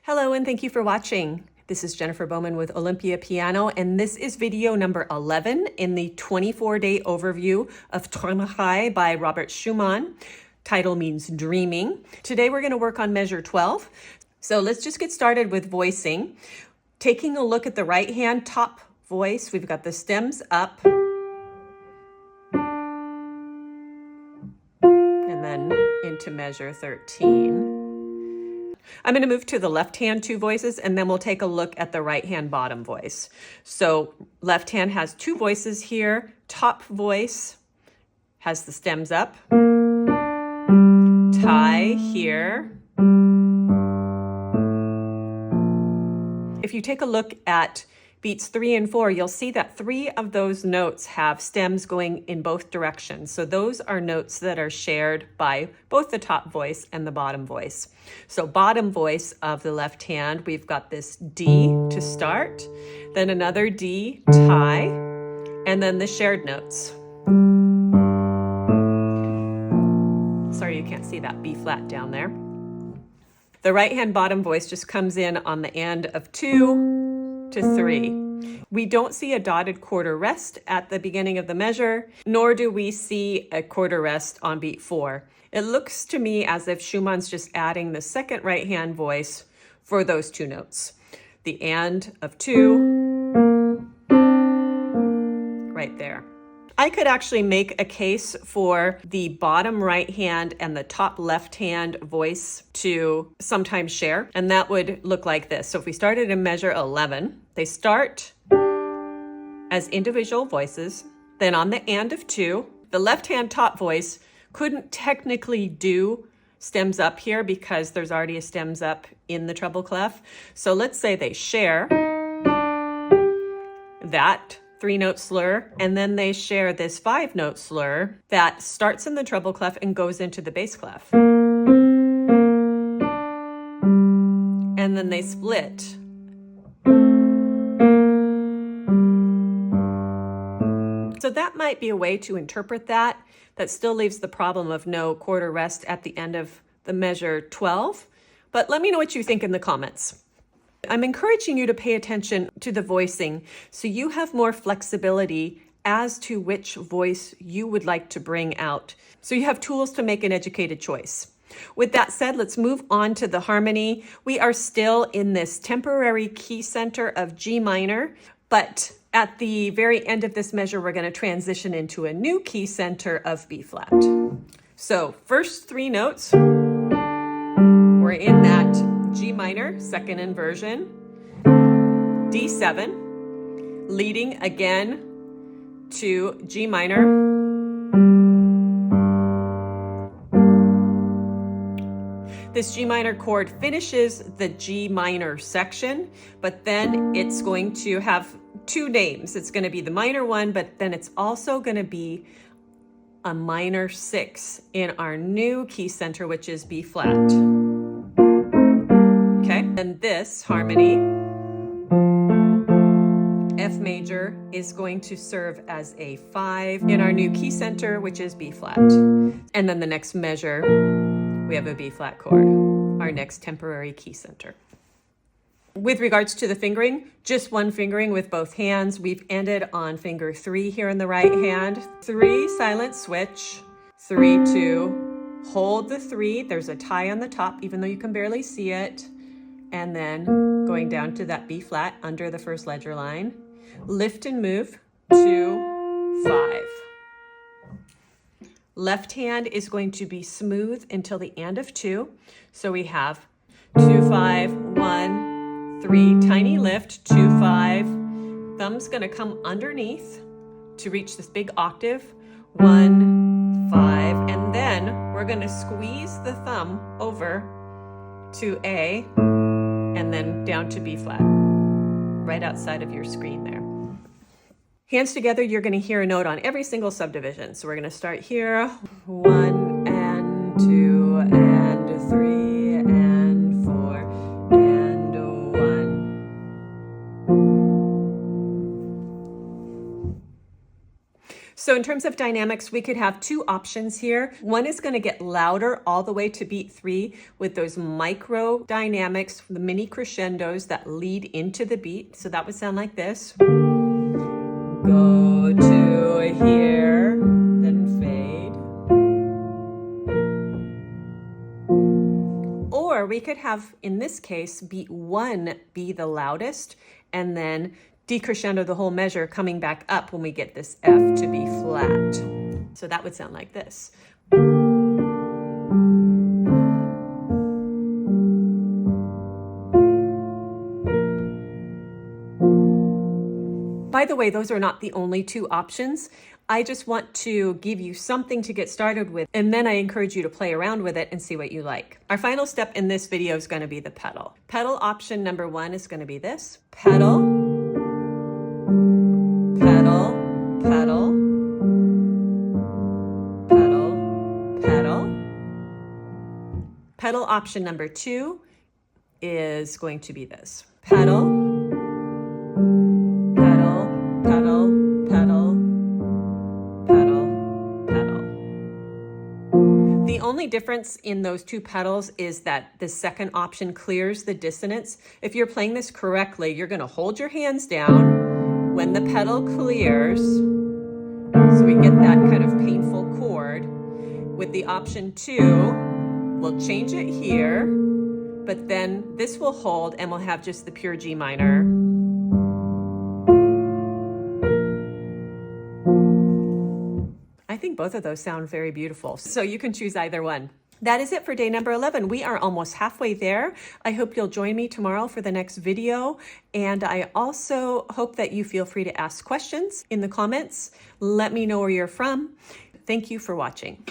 Hello and thank you for watching. This is Jennifer Bowman with Olympia Piano, and this is video number 11 in the 24-day overview of Traumerei by Robert Schumann. Title means dreaming. Today we're going to work on measure 12. So let's just get started with voicing. Taking a look at the right hand top voice, we've got the stems up and then into measure 13. I'm going to move to the left hand two voices, and then we'll take a look at the right hand bottom voice. So left hand has two voices here. Top voice has the stems up. Tie here. If you take a look at beats 3 and 4, you'll see that 3 of those notes have stems going in both directions. So those are notes that are shared by both the top voice and the bottom voice. So bottom voice of the left hand, we've got this D to start, then another D, tie, and then the shared notes. Sorry you can't see that B flat down there. The right hand bottom voice just comes in on the end of 2 to 3. We don't see a dotted quarter rest at the beginning of the measure, nor do we see a quarter rest on beat 4. It looks to me as if Schumann's just adding the second right hand voice for those two notes. The and of 2, right there. I could actually make a case for the bottom right hand and the top left hand voice to sometimes share, and that would look like this. So if we started in measure 11, they start as individual voices. Then on the and of 2, the left hand top voice couldn't technically do stems up here because there's already a stems up in the treble clef. So let's say they share that 3-note slur, and then they share this 5-note slur that starts in the treble clef and goes into the bass clef. And then they split. So that might be a way to interpret that. That still leaves the problem of no quarter rest at the end of the measure 12. But let me know what you think in the comments. I'm encouraging you to pay attention to the voicing so you have more flexibility as to which voice you would like to bring out. So you have tools to make an educated choice. With that said, let's move on to the harmony. We are still in this temporary key center of G minor, but at the very end of this measure, we're going to transition into a new key center of B flat. So first 3 notes, we're in that G minor, second inversion, D7, leading again to G minor, this G minor chord finishes the G minor section, but then it's going to have 2 names. It's going to be the minor one, but then it's also going to be a minor 6 in our new key center, which is B flat. Okay, and this harmony, F major, is going to serve as a 5 in our new key center, which is B flat. And then the next measure, we have a B flat chord, our next temporary key center. With regards to the fingering, just one fingering with both hands. We've ended on finger 3 here in the right hand. 3, silent switch, 3, 2, hold the 3. There's a tie on the top, even though you can barely see it. And then going down to that B flat under the first ledger line. Lift and move, 2, 5. Left hand is going to be smooth until the and of 2. So we have 2, 5, 1, 3, tiny lift, 2, 5. Thumb's going to come underneath to reach this big octave, 1, 5. And then we're going to squeeze the thumb over to A, and then down to B flat, right outside of your screen there. Hands together, you're going to hear a note on every single subdivision. So we're going to start here, 1 and 2 and 3 and 4 and 1. So in terms of dynamics, we could have two options here. One is going to get louder all the way to beat 3 with those micro dynamics, the mini crescendos that lead into the beat. So that would sound like this. Go to here, then fade. Or we could have, in this case, beat 1 be the loudest, and then decrescendo the whole measure, coming back up when we get this F to be flat. So that would sound like this. By the way, those are not the only two options. I just want to give you something to get started with, and then I encourage you to play around with it and see what you like. Our final step in this video is going to be the pedal. Pedal option number 1 is going to be this. Pedal, pedal, pedal, pedal, pedal. Pedal option number 2 is going to be this. Pedal, pedal, pedal, pedal, pedal, pedal. The only difference in those two pedals is that the second option clears the dissonance. If you're playing this correctly, you're going to hold your hands down when the pedal clears, so we get that kind of painful chord. With the option 2, we'll change it here, but then this will hold and we'll have just the pure G minor. I think both of those sound very beautiful, so you can choose either one. That is it for day number 11. We are almost halfway there. I hope you'll join me tomorrow for the next video. And I also hope that you feel free to ask questions in the comments. Let me know where you're from. Thank you for watching.